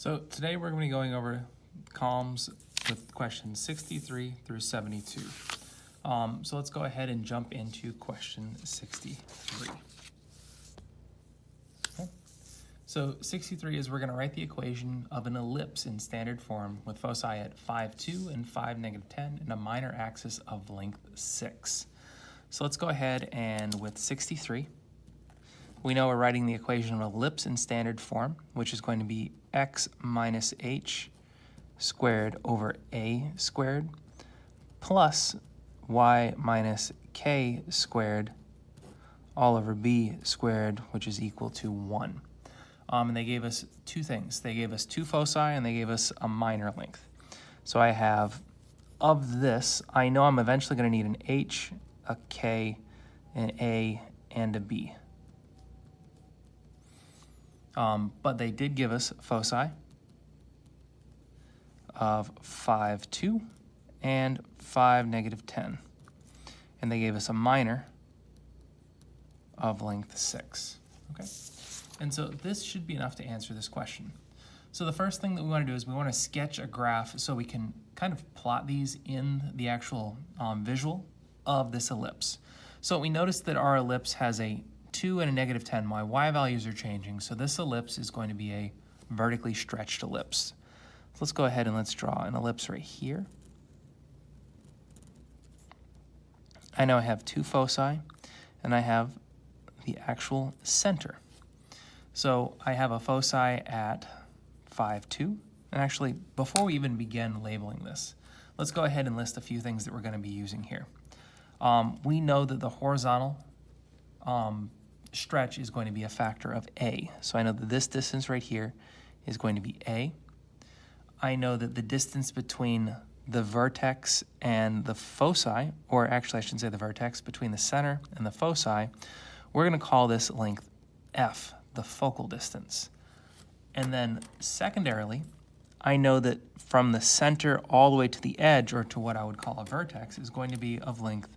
So today we're going to be going over columns with questions 63 through 72. So let's go ahead and jump into question 63. Okay. So 63 is we're going to write the equation of an ellipse in standard form with foci at 5, 2 and 5, -10 and a minor axis of length 6. So let's go ahead and with 63, we know we're writing the equation of an ellipse in standard form, which is going to be x minus h squared over a squared plus y minus k squared all over b squared, which is equal to 1. And they gave us two things. They gave us two foci and they gave us a minor length. So I have, of this, I know I'm eventually going to need an h, a k, an a, and a b. But they did give us foci of 5, 2 and 5, -10. And they gave us a minor of length 6. Okay? And so this should be enough to answer this question. So the first thing that we want to do is we want to sketch a graph so we can kind of plot these in the actual visual of this ellipse. So we notice that our ellipse has a 2 and a -10. My y values are changing, so this ellipse is going to be a vertically stretched ellipse. So let's go ahead and let's draw an ellipse right here. I know I have two foci, and I have the actual center. So I have a foci at 5, 2. And actually, before we even begin labeling this, let's go ahead and list a few things that we're going to be using here. We know that the horizontal stretch is going to be a factor of a. So I know that this distance right here is going to be a. I know that the distance between the vertex and the foci, or actually I should say the vertex, between the center and the foci, we're going to call this length f, the focal distance. And then secondarily, I know that from the center all the way to the edge, or to what I would call a vertex, is going to be of length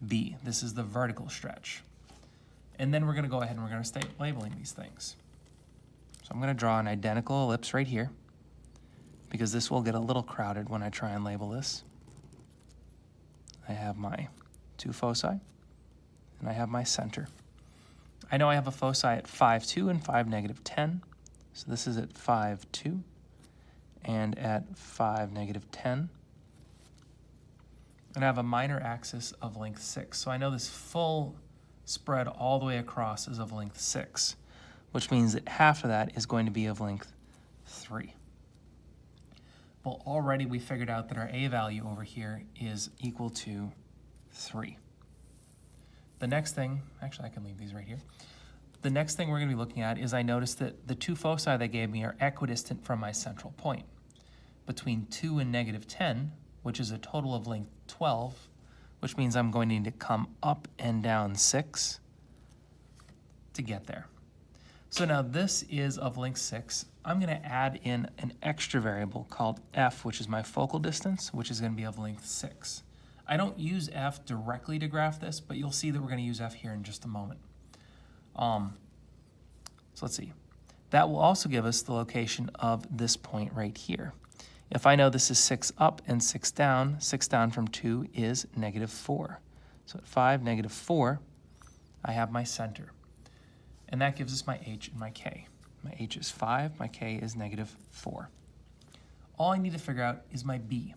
b. This is the vertical stretch. And then we're going to go ahead and we're going to start labeling these things. So I'm going to draw an identical ellipse right here, because this will get a little crowded when I try and label this. I have my two foci, and I have my center. I know I have a foci at 5, 2 and 5, -10. So this is at 5, 2 and at 5, -10. And I have a minor axis of length 6. So I know this full spread all the way across is of length 6, which means that half of that is going to be of length 3. Well, already we figured out that our a value over here is equal to 3. The next thing, actually I can leave these right here. The next thing we're going to be looking at is I noticed that the two foci they gave me are equidistant from my central point. Between 2 and -10, which is a total of length 12, which means I'm going to need to come up and down 6 to get there. So now this is of length 6. I'm going to add in an extra variable called f, which is my focal distance, which is going to be of length 6. I don't use f directly to graph this, but you'll see that we're going to use f here in just a moment. So let's see. That will also give us the location of this point right here. If I know this is 6 up and 6 down from 2 is -4. So at 5, -4, I have my center. And that gives us my h and my k. My h is 5, my k is -4. All I need to figure out is my b.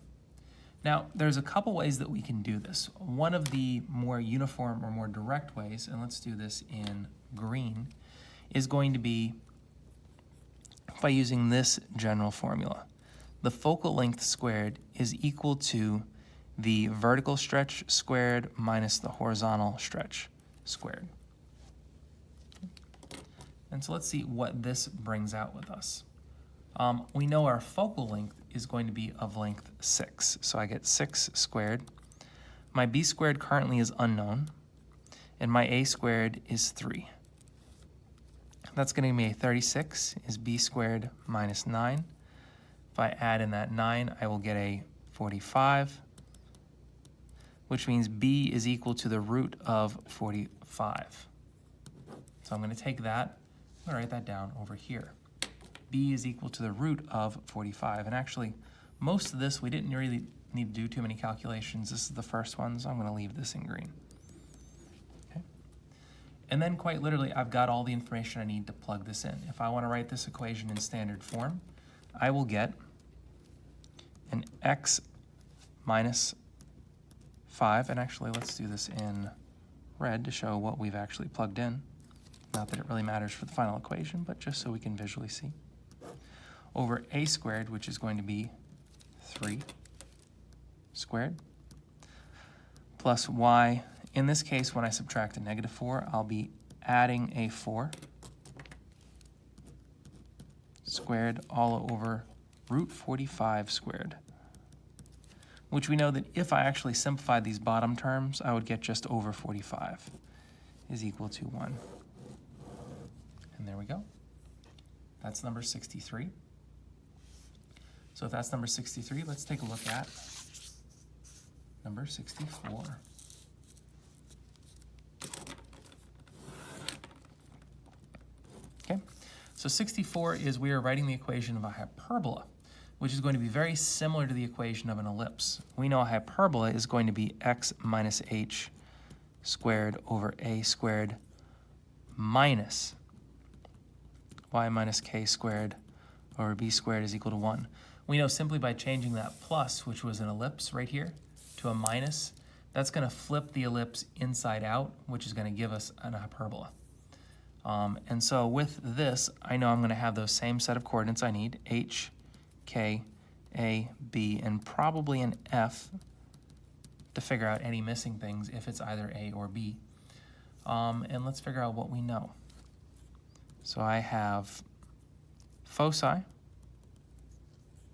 Now, there's a couple ways that we can do this. One of the more uniform or more direct ways, and let's do this in green, is going to be by using this general formula. The focal length squared is equal to the vertical stretch squared minus the horizontal stretch squared. And so let's see what this brings out with us. We know our focal length is going to be of length 6. So I get 6 squared. My b squared currently is unknown, and my a squared is 3. That's going to give me a 36 is b squared minus 9. If I add in that 9, I will get a 45, which means b is equal to the root of 45. So I'm going to take that, I'm going to write that down over here. b is equal to the root of 45. And actually, most of this, we didn't really need to do too many calculations. This is the first one, so I'm going to leave this in green. Okay. And then quite literally, I've got all the information I need to plug this in. If I want to write this equation in standard form, I will get an x minus 5, and actually let's do this in red to show what we've actually plugged in. Not that it really matters for the final equation, but just so we can visually see. Over a squared, which is going to be 3 squared, plus y. In this case, when I subtract a negative 4, I'll be adding a 4 squared all over root 45 squared, which we know that if I actually simplify these bottom terms, I would get just over 45 is equal to 1. And there we go. That's number 63. So if that's number 63, let's take a look at number 64. Okay, so 64 is we are writing the equation of a hyperbola, which is going to be very similar to the equation of an ellipse. We know a hyperbola is going to be x minus h squared over a squared minus y minus k squared over b squared is equal to 1. We know simply by changing that plus, which was an ellipse right here, to a minus, that's going to flip the ellipse inside out, which is going to give us an hyperbola. And so with this, I know I'm going to have those same set of coordinates I need, h, k, a, b, and probably an f to figure out any missing things if it's either a or b. And let's figure out what we know. So I have foci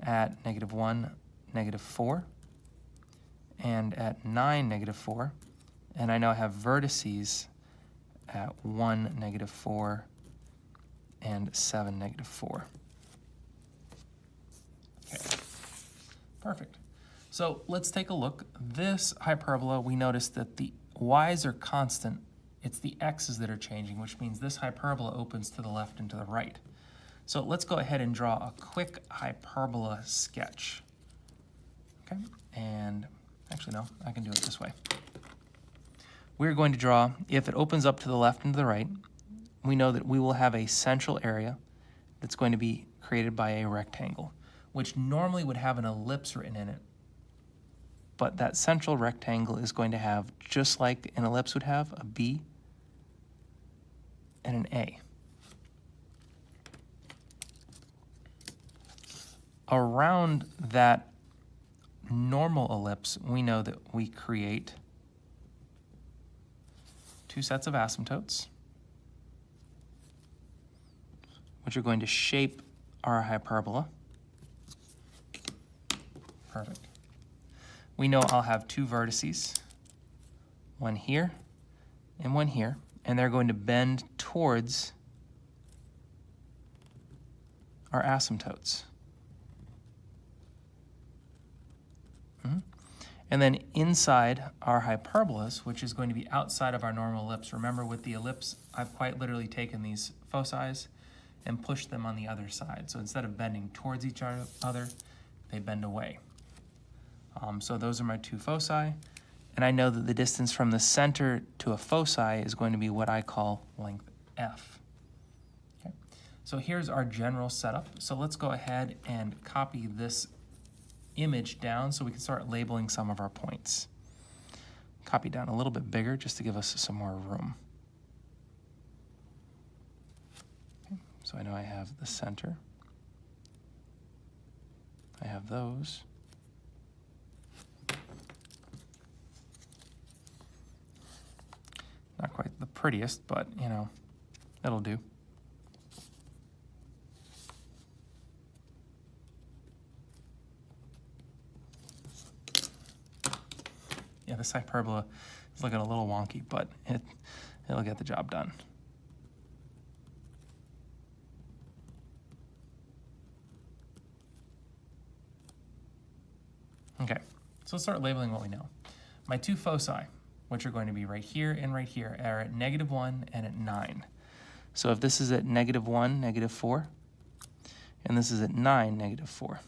at -1, -4, and at 9, -4, and I now have vertices at 1, -4, and 7, -4. Okay, perfect. So let's take a look. This hyperbola, we notice that the y's are constant. It's the x's that are changing, which means this hyperbola opens to the left and to the right. So let's go ahead and draw a quick hyperbola sketch. Okay, and actually no, I can do it this way. We're going to draw, if it opens up to the left and to the right, we know that we will have a central area that's going to be created by a rectangle, which normally would have an ellipse written in it. But that central rectangle is going to have, just like an ellipse would have, a B and an A. Around that normal ellipse, we know that we create two sets of asymptotes, which are going to shape our hyperbola. Perfect. We know I'll have two vertices, one here and one here, and they're going to bend towards our asymptotes. And then inside our hyperbolas, which is going to be outside of our normal ellipse. Remember, with the ellipse, I've quite literally taken these foci and pushed them on the other side. So instead of bending towards each other, they bend away. So those are my two foci. And I know that the distance from the center to a foci is going to be what I call length f. Okay. So here's our general setup. So let's go ahead and copy this image down so we can start labeling some of our points. Copy down a little bit bigger just to give us some more room. Okay. So I know I have the center. I have those. Not quite the prettiest, but you know, it'll do. Yeah, this hyperbola is looking a little wonky, but it'll get the job done. Okay, so let's start labeling what we know. My two foci, which are going to be right here and right here, are at -1 and at 9. So if this is at -1, -4, and this is at 9, negative 4.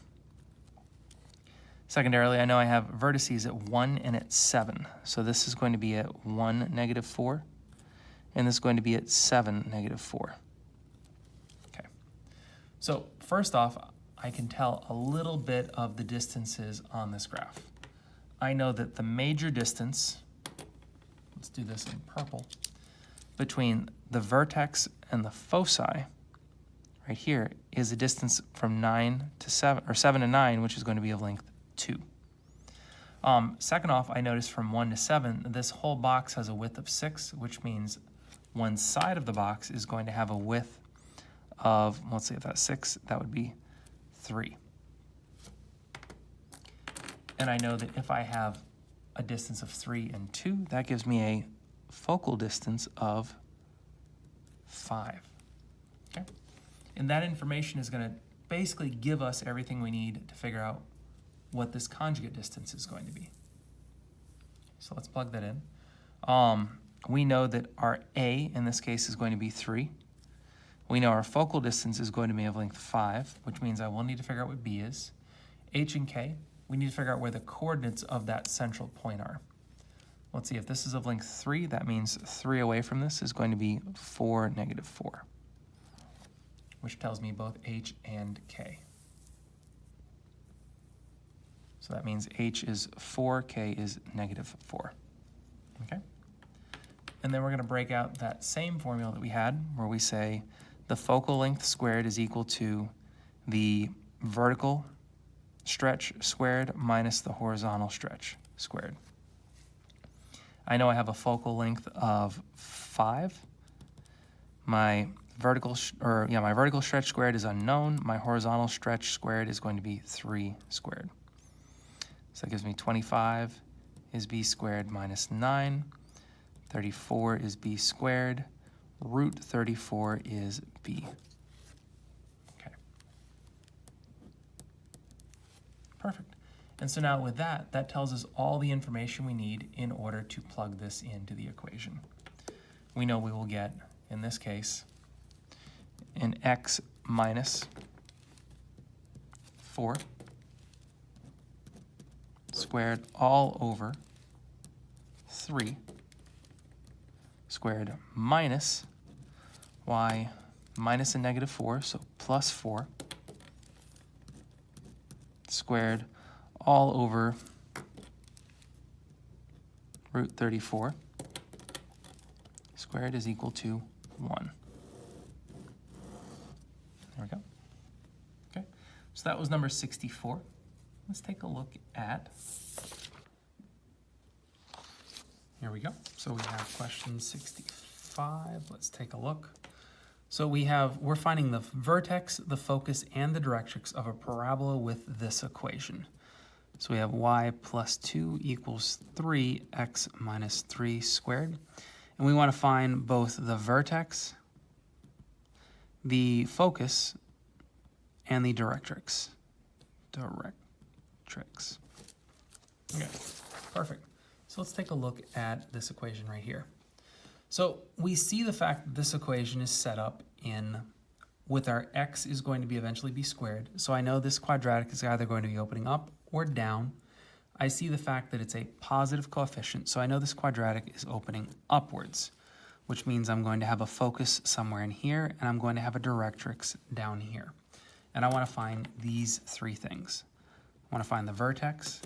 Secondarily, I know I have vertices at 1 and at 7. So this is going to be at 1, negative 4, and this is going to be at 7, negative 4. Okay. So first off, I can tell a little bit of the distances on this graph. I know that the major distance, let's do this in purple, between the vertex and the foci right here is a distance from 9 to 7, or 7 to 9, which is going to be of length 2. Second off, I notice from 1 to 7, this whole box has a width of 6, which means one side of the box is going to have a width of, let's see if that's 6, that would be 3. And I know that if I have a distance of 3 and 2, that gives me a focal distance of 5. Okay? And that information is going to basically give us everything we need to figure out what this conjugate distance is going to be. So let's plug that in. We know that our A in this case is going to be 3. We know our focal distance is going to be of length 5, which means I will need to figure out what B is. H and K, we need to figure out where the coordinates of that central point are. Let's see, if this is of length 3, that means 3 away from this is going to be 4, negative 4, which tells me both H and K. So that means H is 4, K is negative 4. Okay? And then we're going to break out that same formula that we had, where we say the focal length squared is equal to the vertical stretch squared minus the horizontal stretch squared. I know I have a focal length of 5. My vertical stretch squared is unknown. My horizontal stretch squared is going to be 3 squared. So that gives me 25 is b squared minus 9. 34 is b squared. Root 34 is b. Okay. Perfect. And so now with that, that tells us all the information we need in order to plug this into the equation. We know we will get, in this case, an x minus 4 squared all over 3 squared minus y minus a negative 4, so plus 4 squared all over root 34 squared is equal to 1. There we go. Okay, so that was number 64. Let's take a look at, here we go. So we have question 65. Let's take a look. So we're finding the vertex, the focus, and the directrix of a parabola with this equation. So we have y plus 2 equals 3x minus 3 squared. And we want to find both the vertex, the focus, and the directrix. Okay, perfect. So let's take a look at this equation right here. So we see the fact that this equation is set up with our x is going to be eventually b squared. So I know this quadratic is either going to be opening up or down. I see the fact that it's a positive coefficient, so I know this quadratic is opening upwards, which means I'm going to have a focus somewhere in here, and I'm going to have a directrix down here. And I want to find these 3 things. I want to find the vertex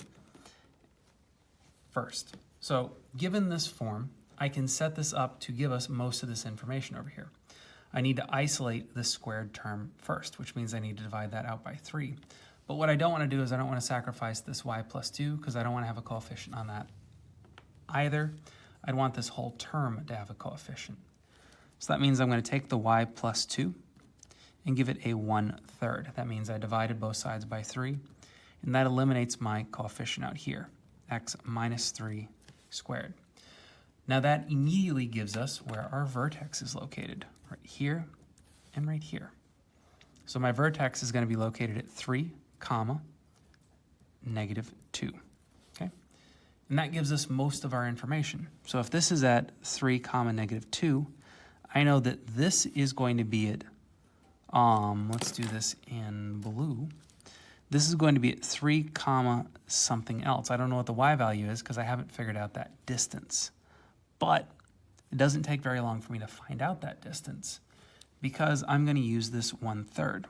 first. So given this form, I can set this up to give us most of this information over here. I need to isolate the squared term first, which means I need to divide that out by 3. But what I don't want to do is I don't want to sacrifice this y plus 2 because I don't want to have a coefficient on that either. I'd want this whole term to have a coefficient. So that means I'm going to take the y plus 2 and give it a 1/3. That means I divided both sides by 3, and that eliminates my coefficient out here, x minus 3 squared. Now that immediately gives us where our vertex is located, right here and right here. So my vertex is going to be located at 3, negative 2. Okay? And that gives us most of our information. So if this is at 3, negative 2, I know that this is going to be at Let's do this in blue. This is going to be at 3 comma something else. I don't know what the y value is because I haven't figured out that distance. But it doesn't take very long for me to find out that distance because I'm going to use this 1/3.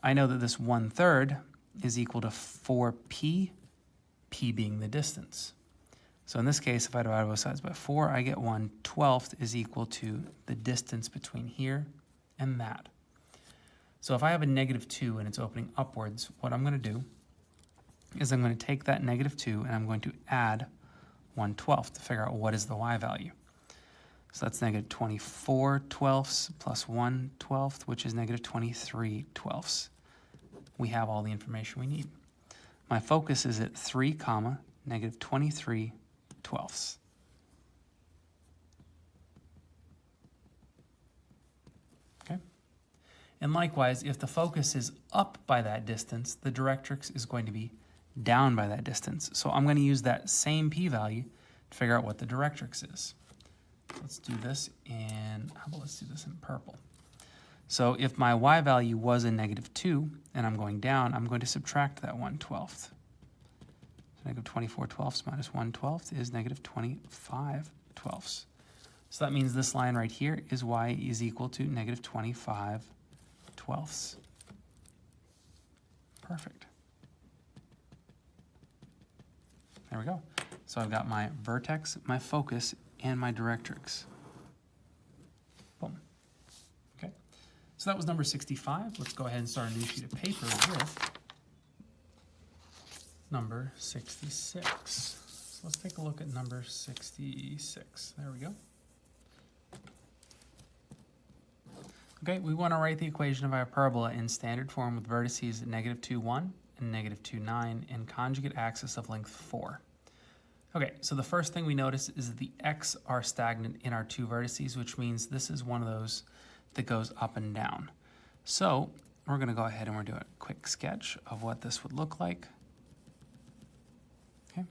I know that this 1/3 is equal to 4p, p being the distance. So in this case, if I divide both sides by 4, I get 1/12 is equal to the distance between here and that. So if I have a -2 and it's opening upwards, what I'm going to do is I'm going to take that -2 and I'm going to add 1/12 to figure out what is the y value. So that's -24/12 plus 1/12, which is -23/12. We have all the information we need. My focus is at 3 comma -23/12. Okay. And likewise, if the focus is up by that distance, the directrix is going to be down by that distance. So I'm going to use that same p-value to figure out what the directrix is. Let's do this in, how about let's do this in purple. So if my y value was a -2 and I'm going down, I'm going to subtract that 1/12. So -24/12 minus 1/12 is -25/12. So that means this line right here is y is equal to -25/12. Perfect. There we go. So I've got my vertex, my focus, and my directrix. Boom. Okay. So that was number 65. Let's go ahead and start a new sheet of paper with number 66. So let's take a look at number 66. There we go. Okay, we want to write the equation of a hyperbola in standard form with vertices at -2, 1 and -2, 9 and conjugate axis of length 4. Okay, so the first thing we notice is that the x are stagnant in our 2 vertices, which means this is one of those that goes up and down. So we're going to go ahead and we're doing a quick sketch of what this would look like. Okay,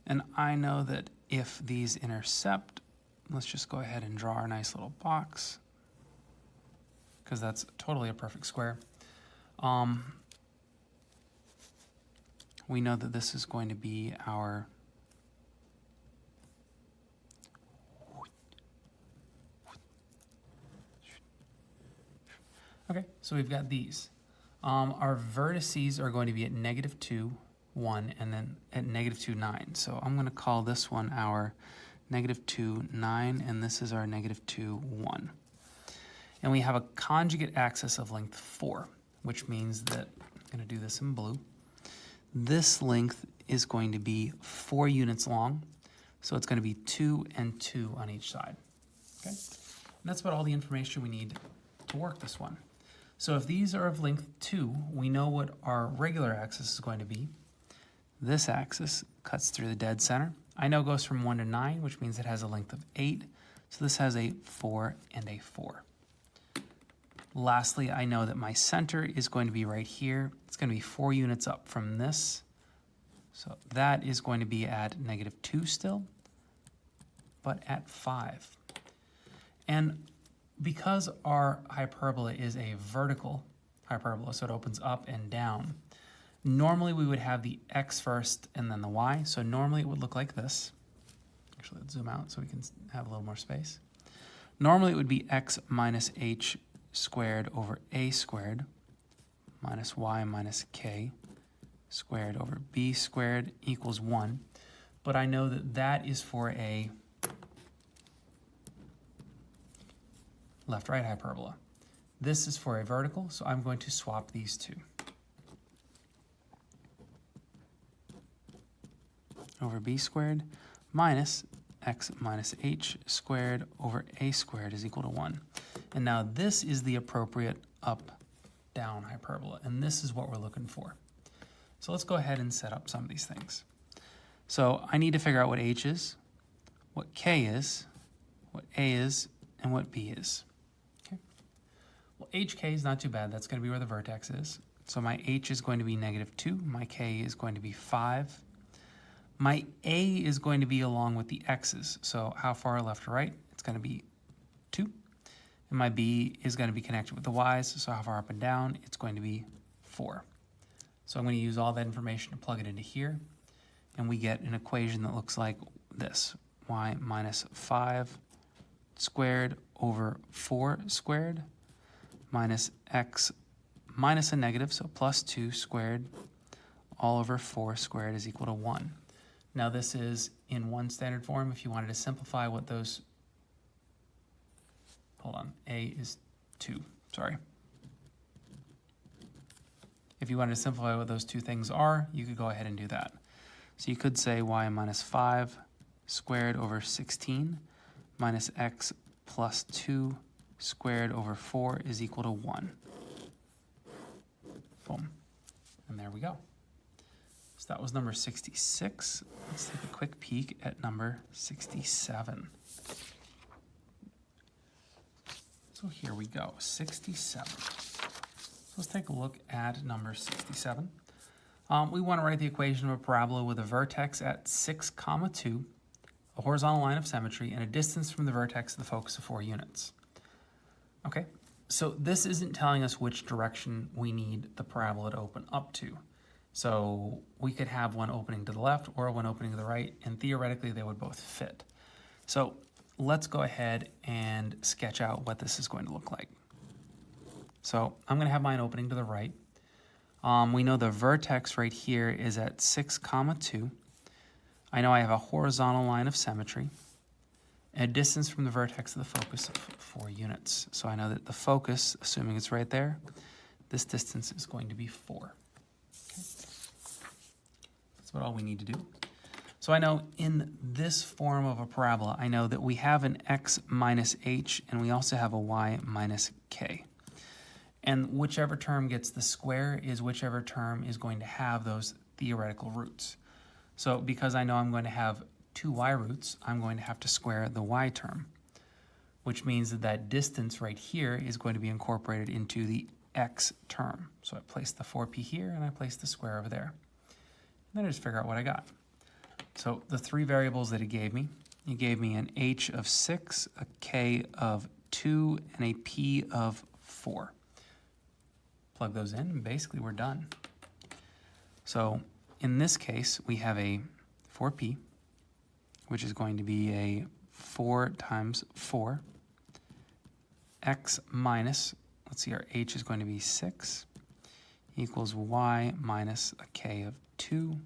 and I know that if these intercept, let's just go ahead and draw our nice little box, because that's totally a perfect square. We know that this is going to be our okay, so we've got these. Our vertices are going to be at -2, 1, and then at -2, 9. So I'm going to call this one our -2, 9, and this is our -2, 1. And we have a conjugate axis of length 4, which means that, I'm going to do this in blue, this length is going to be 4 units long, so it's going to be 2 and 2 on each side. Okay, and that's about all the information we need to work this one. So if these are of length 2, we know what our regular axis is going to be. This axis cuts through the dead center. I know it goes from 1 to 9, which means it has a length of 8. So this has a 4 and a 4. Lastly, I know that my center is going to be right here. It's going to be 4 units up from this. So that is going to be at -2 still, but at 5. And because our hyperbola is a vertical hyperbola, so it opens up and down, normally we would have the x first and then the y. So normally it would look like this. Actually, let's zoom out so we can have a little more space. Normally it would be x minus h squared over a squared minus y minus k squared over b squared equals 1. But I know that that is for a left-right hyperbola. This is for a vertical, so I'm going to swap these two. Over b squared minus x minus h squared over a squared is equal to 1. And now this is the appropriate up-down hyperbola, and this is what we're looking for. So let's go ahead and set up some of these things. So I need to figure out what h is, what k is, what a is, and what b is. Okay. Well, hk is not too bad. That's going to be where the vertex is. So my h is going to be -2. My k is going to be 5. My a is going to be along with the x's. So how far left or right? It's going to be 2. and my b is going to be connected with the y's, so how far up and down? It's going to be 4. So I'm going to use all that information to plug it into here, and we get an equation that looks like this: y minus 5 squared over 4 squared minus x minus a negative, so plus 2 squared, all over 4 squared is equal to 1. Now this is in one standard form. If you wanted to simplify what those, hold on, a is 2, sorry. If you wanted to simplify what those two things are, you could go ahead and do that. So you could say y minus 5 squared over 16 minus x plus 2 squared over 4 is equal to 1. Boom. And there we go. So that was number 66. Let's take a quick peek at number 67. So here we go, 67. So let's take a look at number 67. We want to write the equation of a parabola with a vertex at 6, 2, a horizontal line of symmetry, and a distance from the vertex to the focus of 4 units. Okay, so this isn't telling us which direction we need the parabola to open up to. So we could have one opening to the left or one opening to the right, and theoretically they would both fit. So let's go ahead and sketch out what this is going to look like. So I'm going to have mine opening to the right. We know the vertex right here is at 6, 2. I know I have a horizontal line of symmetry, and a distance from the vertex to the focus of 4 units. So I know that the focus, assuming it's right there, this distance is going to be 4. Okay. That's about all we need to do. So I know in this form of a parabola, I know that we have an x minus h, and we also have a y minus k. And whichever term gets the square is whichever term is going to have those theoretical roots. So because I know I'm going to have 2 y roots, I'm going to have to square the y term, which means that that distance right here is going to be incorporated into the x term. So I place the 4p here, and I place the square over there. And then I just figure out what I got. So the 3 variables that it gave me an h of 6, a k of 2, and a p of 4. Plug those in, and basically we're done. So in this case, we have a 4p, which is going to be a 4 times 4, x minus, let's see, our h is going to be 6, equals y minus a k of 2.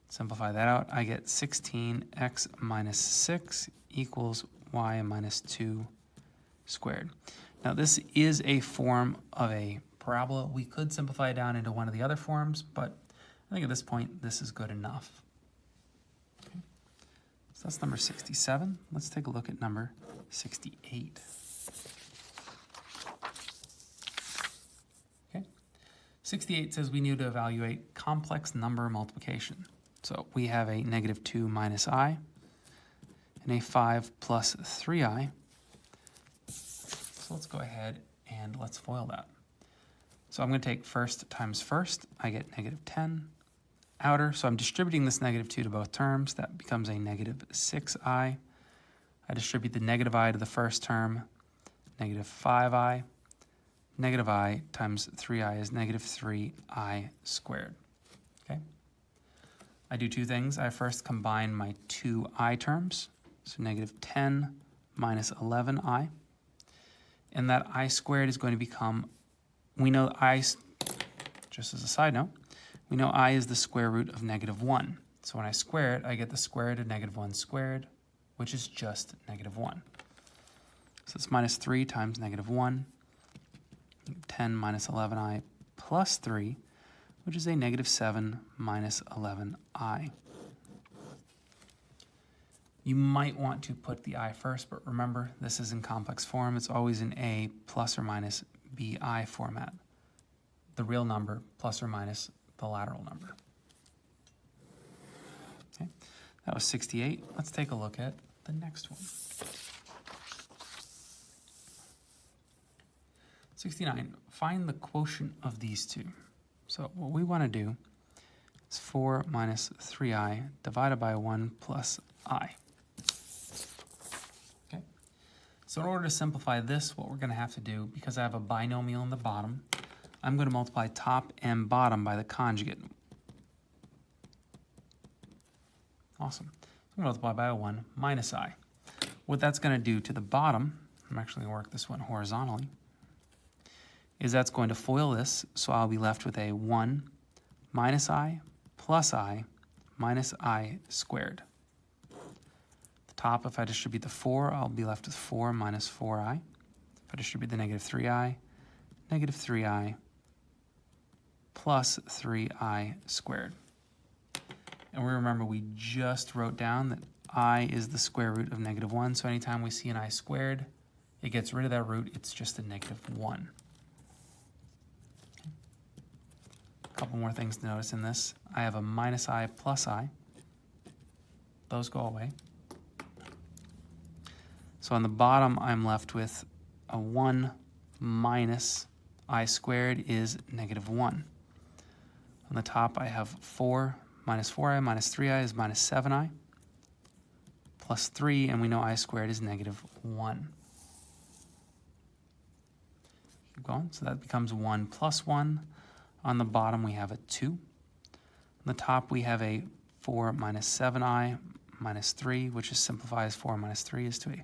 Simplify that out, I get 16x minus 6 equals y minus 2 squared. Now this is a form of a parabola. We could simplify it down into one of the other forms, but I think at this point this is good enough. Okay. So that's number 67. Let's take a look at number 68. Okay. 68 says we need to evaluate complex number multiplication. So we have a negative 2 minus I and a 5 plus 3i. So let's go ahead and let's FOIL that. So I'm going to take first times first. I get negative 10 outer. So I'm distributing this negative 2 to both terms. That becomes a negative 6i. I distribute the negative I to the first term, negative 5i. Negative I times 3i is negative 3i squared. Okay. I do 2 things. I first combine my 2 I terms, so negative 10 minus 11i. And that I squared is going to become, we know I, just as a side note, we know I is the square root of negative 1. So when I square it, I get the square root of negative 1 squared, which is just negative 1. So it's minus 3 times negative 1, 10 minus 11i plus 3, which is a negative 7 minus 11i. You might want to put the I first, but remember, this is in complex form. It's always in A plus or minus BI format. The real number plus or minus the lateral number. Okay, that was 68. Let's take a look at the next one. 69, find the quotient of these two. So what we want to do is 4 minus 3i divided by 1 plus I. So in order to simplify this, what we're going to have to do, because I have a binomial in the bottom, I'm going to multiply top and bottom by the conjugate. Awesome. I'm going to multiply by a 1 minus I. What that's going to do to the bottom, I'm actually going to work this one horizontally, is that's going to FOIL this, so I'll be left with a 1 minus I plus I minus I squared. The top, if I distribute the 4, I'll be left with 4 minus 4I. If I distribute the negative 3I, negative 3I plus 3I squared. And we remember we just wrote down that I is the square root of negative 1, so anytime we see an I squared, it gets rid of that root, it's just a negative 1. A couple more things to notice in this. I have a minus I plus I. Those go away. So on the bottom, I'm left with a 1 minus I squared is negative 1. On the top, I have 4 minus 4I minus 3I is minus 7I plus 3, and we know I squared is negative 1. Keep going. So that becomes 1 plus 1. On the bottom, we have a 2. On the top, we have a 4 minus 7I minus 3, which is simplifies 4 minus 3 is to a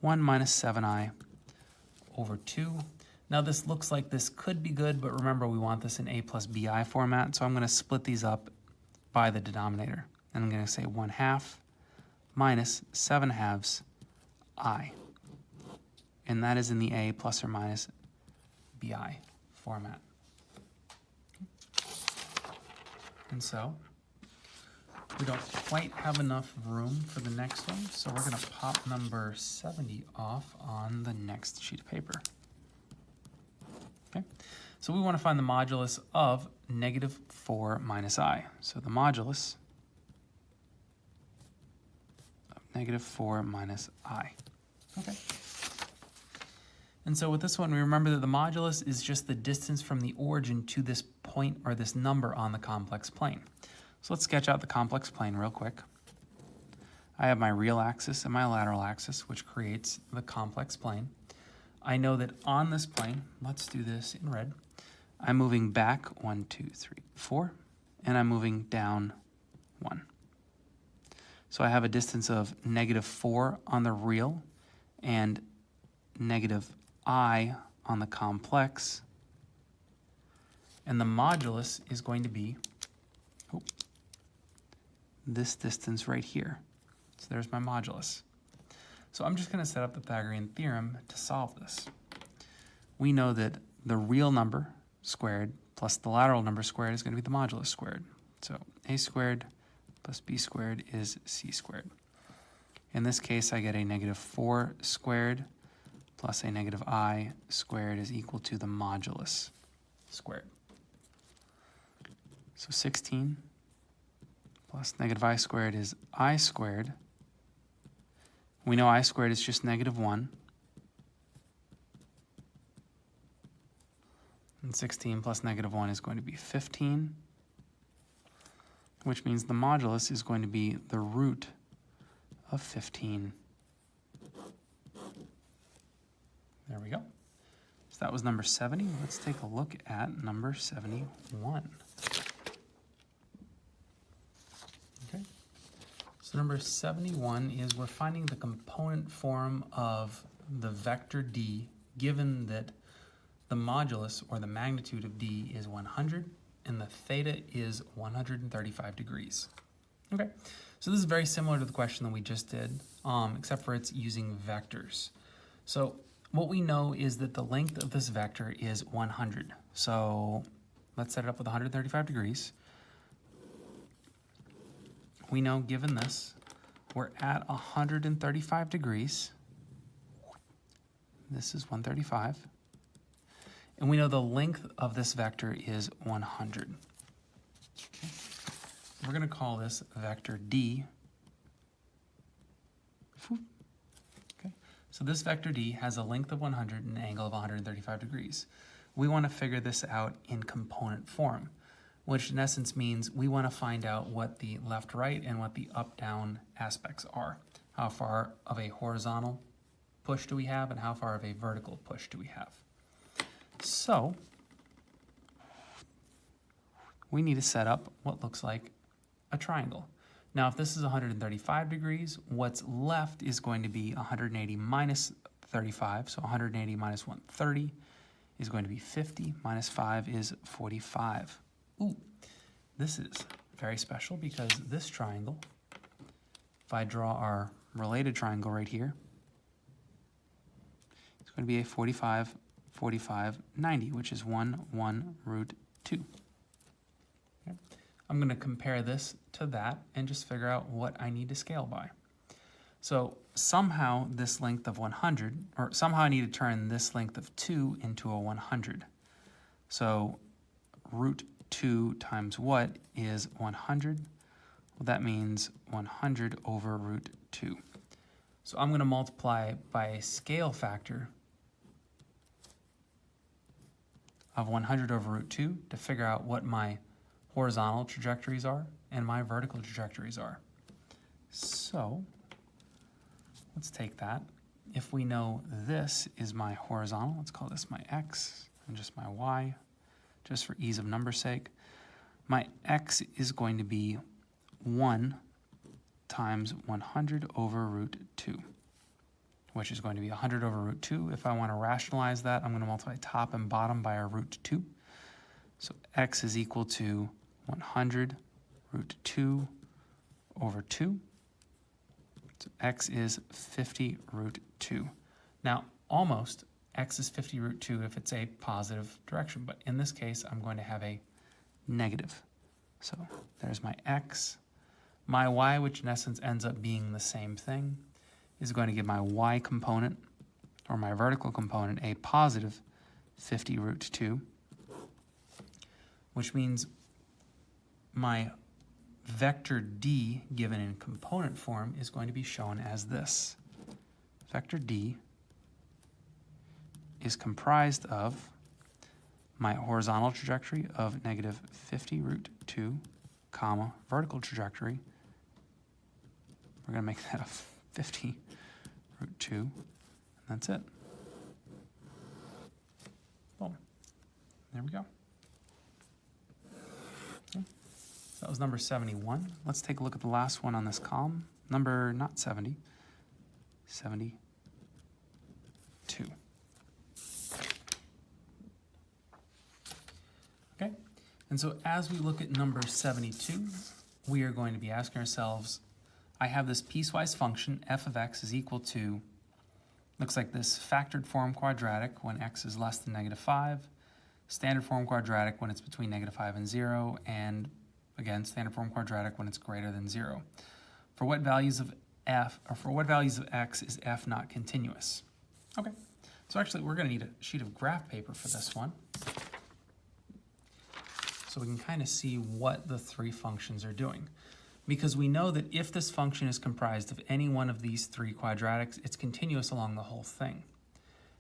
1 minus 7I over 2. Now this looks like this could be good, but remember we want this in a plus bi format, so I'm going to split these up by the denominator. And I'm going to say 1/2 minus 7/2 I. And that is in the a plus or minus bi format. And so we don't quite have enough room for the next one, so we're going to pop number 70 off on the next sheet of paper. Okay, so we want to find the modulus of negative 4 minus I. So the modulus of negative 4 minus I. Okay. And so with this one, we remember that the modulus is just the distance from the origin to this point or this number on the complex plane. So let's sketch out the complex plane real quick. I have my real axis and my lateral axis, which creates the complex plane. I know that on this plane, let's do this in red, I'm moving back 1, 2, 3, 4, and I'm moving down 1. So I have a distance of negative 4 on the real and negative I on the complex. And the modulus is going to be this distance right here. So there's my modulus. So I'm just going to set up the Pythagorean theorem to solve this. We know that the real number squared plus the lateral number squared is going to be the modulus squared. So a squared plus b squared is c squared. In this case, I get a negative 4 squared plus a negative I squared is equal to the modulus squared. So 16 plus negative I squared is I squared. We know I squared is just negative 1. And 16 plus negative 1 is going to be 15, which means the modulus is going to be the root of 15. There we go. So that was number 70. Let's take a look at number 71. Okay. So number 71 is we're finding the component form of the vector d given that the modulus or the magnitude of d is 100 and the theta is 135 degrees. Okay, so this is very similar to the question that we just did, except for it's using vectors. So what we know is that the length of this vector is 100. So let's set it up with 135 degrees. We know, given this, we're at 135 degrees. This is 135. And we know the length of this vector is 100. Okay. We're going to call this vector D. Okay. So this vector D has a length of 100 and an angle of 135 degrees. We want to figure this out in component form, which in essence means we want to find out what the left-right and what the up-down aspects are. How far of a horizontal push do we have and how far of a vertical push do we have. So we need to set up what looks like a triangle. Now, if this is 135 degrees, what's left is going to be 180 minus 35. So 180 minus 130 is going to be 50. Minus 5 is 45. Ooh, this is very special because this triangle, if I draw our related triangle right here, it's going to be a 45, 45, 90, which is 1, 1, root 2. Okay. I'm going to compare this to that and just figure out what I need to scale by. So somehow this length of 100, or somehow I need to turn this length of 2 into a 100. So root 2 times what is 100? Well, that means 100 over root 2. So I'm going to multiply by a scale factor of 100 over root 2 to figure out what my horizontal trajectories are and my vertical trajectories are. So let's take that. If we know this is my horizontal, let's call this my x and just my y, just for ease of number's sake. My x is going to be 1 times 100 over root 2, which is going to be 100 over root 2. If I want to rationalize that, I'm going to multiply top and bottom by our root 2. So x is equal to 100 root 2 over 2. So x is 50 root 2. Now, almost x is 50 root 2 if it's a positive direction, but in this case, I'm going to have a negative. So there's my x. My y, which in essence ends up being the same thing, is going to give my y component, or my vertical component, a positive 50 root 2, which means my vector d given in component form is going to be shown as this. Vector d is comprised of my horizontal trajectory of negative 50 root 2, comma, vertical trajectory. We're going to make that a 50 root 2, and that's it. Boom. There we go. Okay. So that was number 71. Let's take a look at the last one on this column. Number, not 70, 72. Okay, and so as we look at number 72, we are going to be asking ourselves, I have this piecewise function, f of x is equal to, looks like this factored form quadratic when x is less than negative 5, standard form quadratic when it's between negative 5 and 0, and again, standard form quadratic when it's greater than 0. For what values of f, or for what values of x is f not continuous? Okay, so actually we're going to need a sheet of graph paper for this one, so we can kind of see what the three functions are doing. Because we know that if this function is comprised of any one of these three quadratics, it's continuous along the whole thing.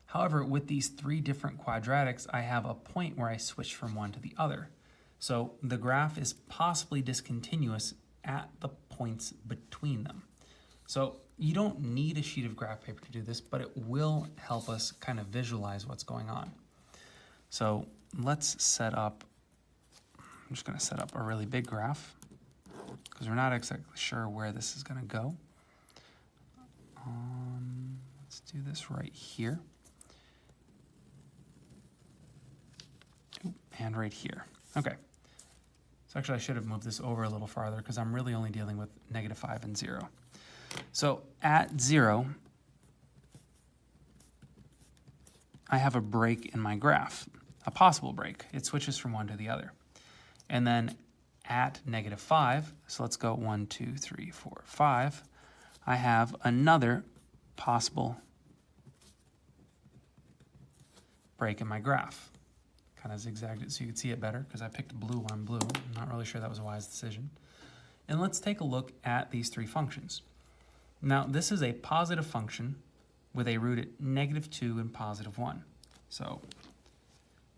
However, with these three different quadratics, I have a point where I switch from one to the other. So the graph is possibly discontinuous at the points between them. So you don't need a sheet of graph paper to do this, but it will help us kind of visualize what's going on. So let's set up, I'm just going to set up a really big graph, because we're not exactly sure where this is going to go. Let's do this right here. And right here. Okay. So actually I should have moved this over a little farther because I'm really only dealing with negative 5 and 0. So at 0, I have a break in my graph, a possible break. It switches from one to the other. And then at negative 5, so let's go 1, 2, 3, 4, 5, I have another possible break in my graph. Kind of zigzagged it so you could see it better because I picked blue on blue. I'm not really sure that was a wise decision. And let's take a look at these three functions. Now, this is a positive function with a root at negative 2 and positive 1. So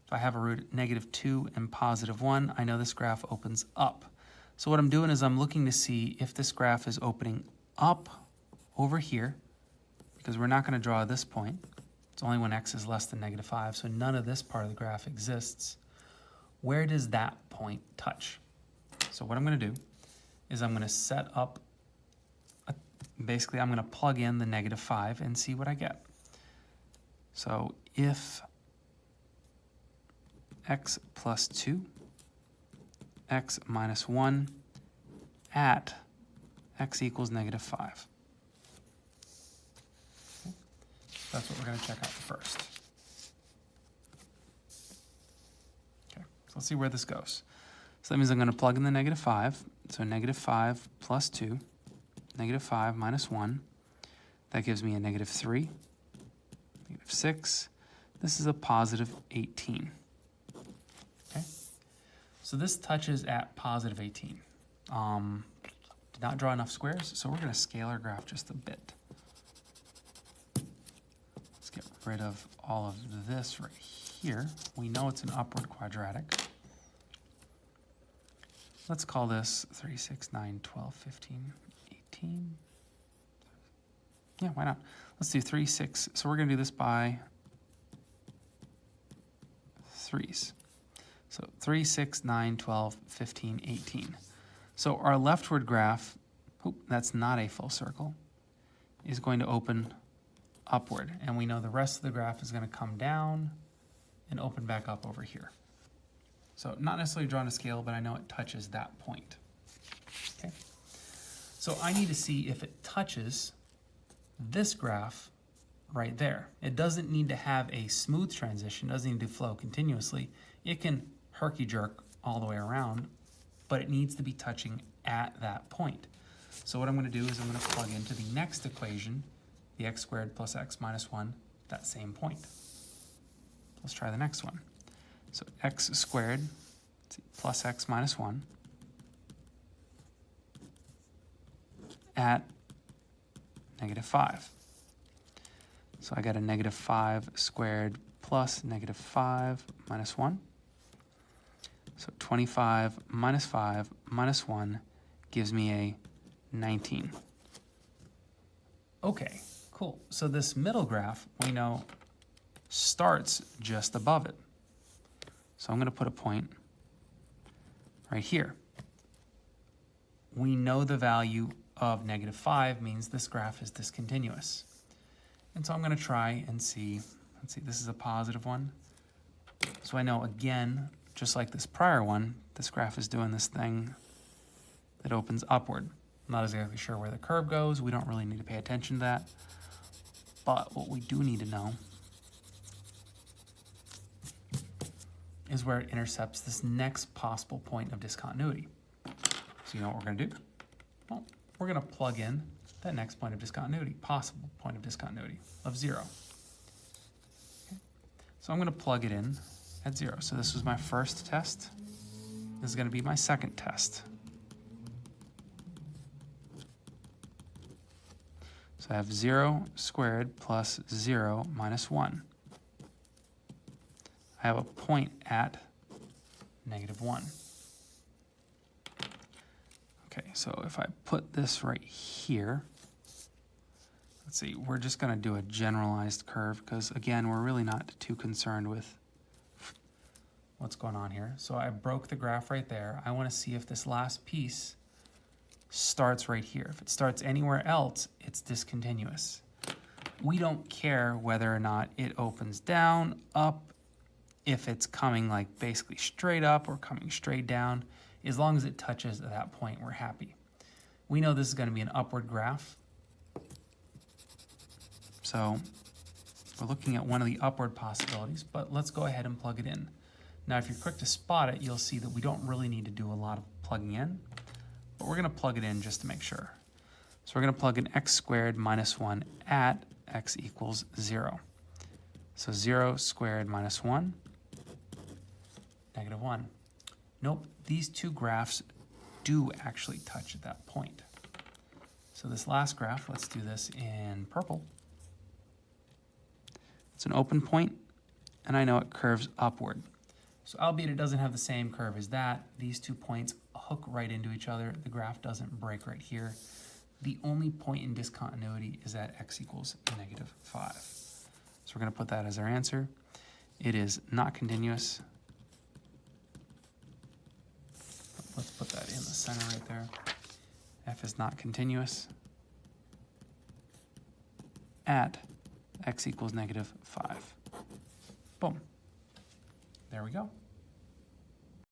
if I have a root at negative 2 and positive 1, I know this graph opens up. So what I'm doing is I'm looking to see if this graph is opening up over here, because we're not going to draw this point. It's only when x is less than -5, so none of this part of the graph exists. Where does that point touch? So what I'm going to do is I'm going to set up, basically I'm going to plug in the -5 and see what I get. So if x plus 2, x minus 1 at x equals -5. Okay. That's what we're going to check out first. Okay, so let's see where this goes. So that means I'm going to plug in the -5. So -5 plus 2, -5 minus 1. That gives me a -3, -6. This is a positive 18. Okay, so this touches at positive 18. Did not draw enough squares, so we're going to scale our graph just a bit. Let's get rid of all of this right here. We know it's an upward quadratic. Let's call this 3, 6, 9, 12, 15, 18. Yeah, why not? Let's do 3, 6. So we're going to do this by 3s. So 3, 6, 9, 12, 15, 18. So our leftward graph, that's not a full circle, is going to open upward. And we know the rest of the graph is going to come down and open back up over here. So not necessarily drawn to scale, but I know it touches that point. Okay. So I need to see if it touches this graph right there. It doesn't need to have a smooth transition, doesn't need to flow continuously. It can herky-jerk all the way around, but it needs to be touching at that point. So what I'm going to do is I'm going to plug into the next equation, the x squared plus x minus 1, that same point. Let's try the next one. So x squared plus x minus 1 at -5. So I got a -5 squared plus -5 minus 1. So 25 minus 5 minus 1 gives me a 19. Okay, cool. So this middle graph, we know, starts just above it. So I'm going to put a point right here. We know the value of -5 means this graph is discontinuous. And so I'm going to try and see, let's see, this is a positive one. So I know, again, just like this prior one, this graph is doing this thing that opens upward. I'm not exactly sure where the curve goes. We don't really need to pay attention to that. But what we do need to know is where it intercepts this next possible point of discontinuity. So you know what we're going to do? Well, we're going to plug in that next point of discontinuity, possible point of discontinuity of 0. Okay. So I'm going to plug it in at 0. So this was my first test. This is going to be my second test. So I have 0 squared plus 0 minus 1. I have a point at -1. Okay, so if I put this right here, let's see, we're just going to do a generalized curve because, again, we're really not too concerned with what's going on here. So I broke the graph right there. I want to see if this last piece starts right here. If it starts anywhere else, it's discontinuous. We don't care whether or not it opens down, up, if it's coming like basically straight up or coming straight down. As long as it touches at that point, we're happy. We know this is going to be an upward graph. So we're looking at one of the upward possibilities, but let's go ahead and plug it in. Now, if you're quick to spot it, you'll see that we don't really need to do a lot of plugging in, but we're going to plug it in just to make sure. So we're going to plug in x squared minus 1 at x equals 0. So 0 squared minus 1, -1. Nope, these two graphs do actually touch at that point. So this last graph, let's do this in purple. It's an open point, and I know it curves upward. So albeit it doesn't have the same curve as that, these 2 points hook right into each other. The graph doesn't break right here. the only point in discontinuity is at x equals -5. So we're going to put that as our answer. It is not continuous. Let's put that in the center right there. F is not continuous at x equals -5. Boom. There we go.